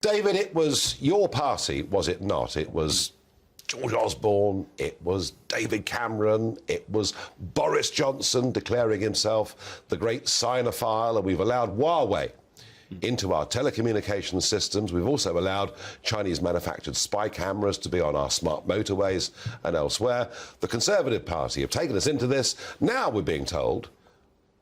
David, it was your party, was it not? It was George Osborne, it was David Cameron, it was Boris Johnson declaring himself the great Sinophile, and we've allowed Huawei into our telecommunications systems. We've also allowed Chinese manufactured spy cameras to be on our smart motorways and elsewhere. The Conservative Party have taken us into this. Now we're being told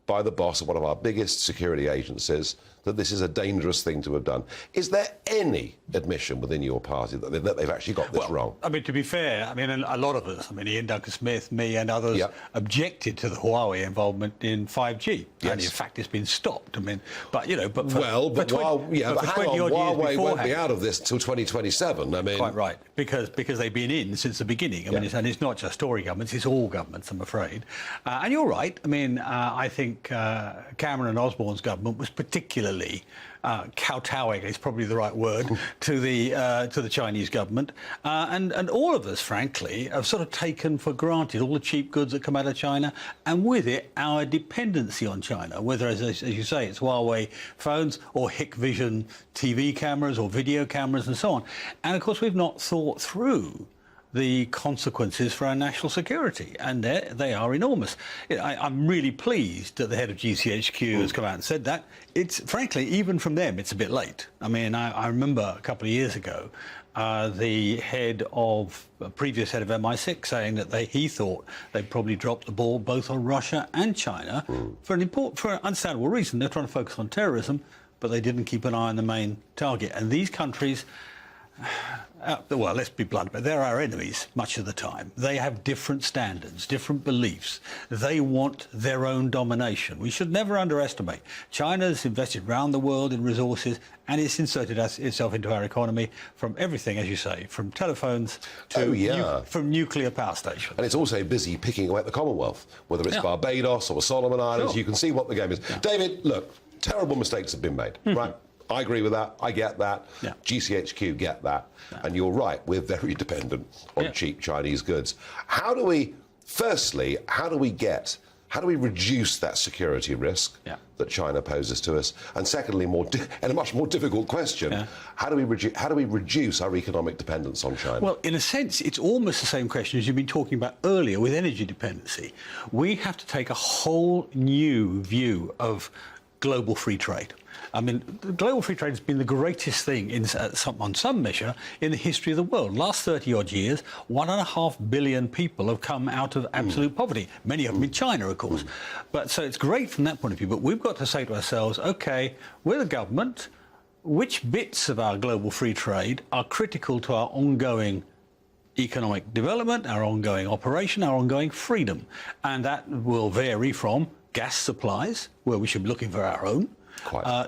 by the boss of one of our biggest security agencies that this is a dangerous thing to have done. Is there any admission within your party that they've actually got this wrong? I mean, to be fair, I mean, a lot of us, I mean, Ian Duncan-Smith, me and others, objected to the Huawei involvement in 5G. Yes. And in fact, it's been stopped. I mean, but, you know, but for, well, but hang on, Huawei won't be out of this until 2027. I mean... Quite right, because they've been in since the beginning. I mean, and it's not just Tory governments, it's all governments, I'm afraid. And you're right. I mean, I think Cameron and Osborne's government was particularly kowtowing is probably the right word to the Chinese government, and all of us, frankly, have sort of taken for granted all the cheap goods that come out of China, and with it our dependency on China, whether as you say it's Huawei phones or Hikvision TV cameras or video cameras and so on. And of course we've not thought through the consequences for our national security, and they are enormous. I'm really pleased that the head of GCHQ has come out and said that. It's frankly, even from them, it's a bit late. I mean, I remember a couple of years ago, the previous head of MI6 saying that he thought they'd probably dropped the ball both on Russia and China for an understandable reason. They're trying to focus on terrorism, but they didn't keep an eye on the main target. And these countries, well, let's be blunt, but they're our enemies much of the time. They have different standards, different beliefs. They want their own domination. We should never underestimate. China's invested around the world in resources, and it's inserted itself into our economy from everything, as you say, from telephones to from nuclear power stations. And it's also busy picking away at the Commonwealth, whether it's Barbados or Solomon Islands. You can see what the game is. David, look, terrible mistakes have been made, right? I agree with that. I get that. GCHQ get that. And you're right. We're very dependent on cheap Chinese goods. How do we, firstly, how do we reduce that security risk that China poses to us? And secondly, and a much more difficult question, how do we reduce our economic dependence on China? Well, in a sense, it's almost the same question as you've been talking about earlier with energy dependency. We have to take a whole new view of global free trade. I mean, global free trade has been the greatest thing on some measure in the history of the world. Last 30-odd years, 1.5 billion people have come out of absolute poverty, many of them in China, of course. But so it's great from that point of view, but we've got to say to ourselves, OK, we're the government, which bits of our global free trade are critical to our ongoing economic development, our ongoing operation, our ongoing freedom? And that will vary from gas supplies, where we should be looking for our own,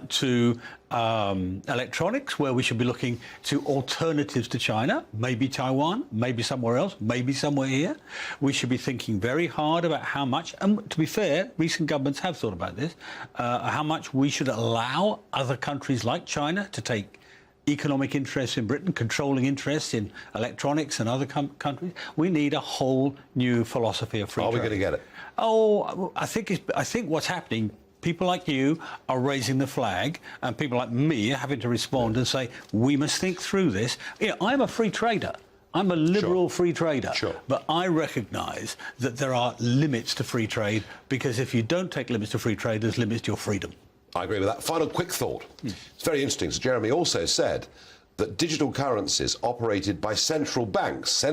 to electronics, where we should be looking to alternatives to China, maybe Taiwan, maybe somewhere else, maybe somewhere here. We should be thinking very hard about how much, and to be fair, recent governments have thought about this, how much we should allow other countries like China to take economic interests in Britain, controlling interests in electronics and other countries. We need a whole new philosophy of free trade. Are we going to get it? Oh, I think what's happening, people like you are raising the flag, and people like me are having to respond and say, we must think through this. I'm a free trader. I'm a liberal free trader. But I recognise that there are limits to free trade, because if you don't take limits to free trade, there's limits to your freedom. I agree with that. Final quick thought. It's very interesting. So Jeremy also said that digital currencies operated by central banks,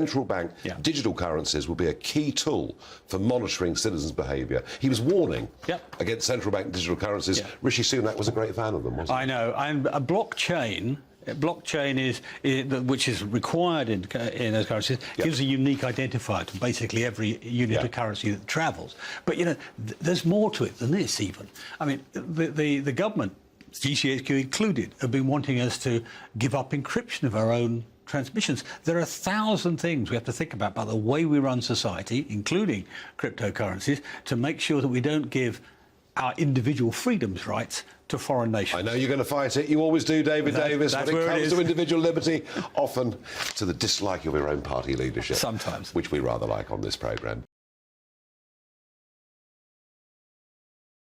digital currencies will be a key tool for monitoring citizens' behaviour. He was warning against central bank digital currencies. Rishi Sunak was a great fan of them, wasn't he? I know. And a blockchain is which is required in those currencies, gives a unique identifier to basically every unit of currency that travels. But, you know, there's more to it than this, even. I mean, the government, GCHQ included, have been wanting us to give up encryption of our own transmissions. There are 1,000 things we have to think about the way we run society, including cryptocurrencies, to make sure that we don't give our individual freedoms rights to foreign nations. I know you're going to fight it. You always do, David Davis. When it comes to individual liberty, often to the dislike of your own party leadership. Sometimes. Which we rather like on this programme.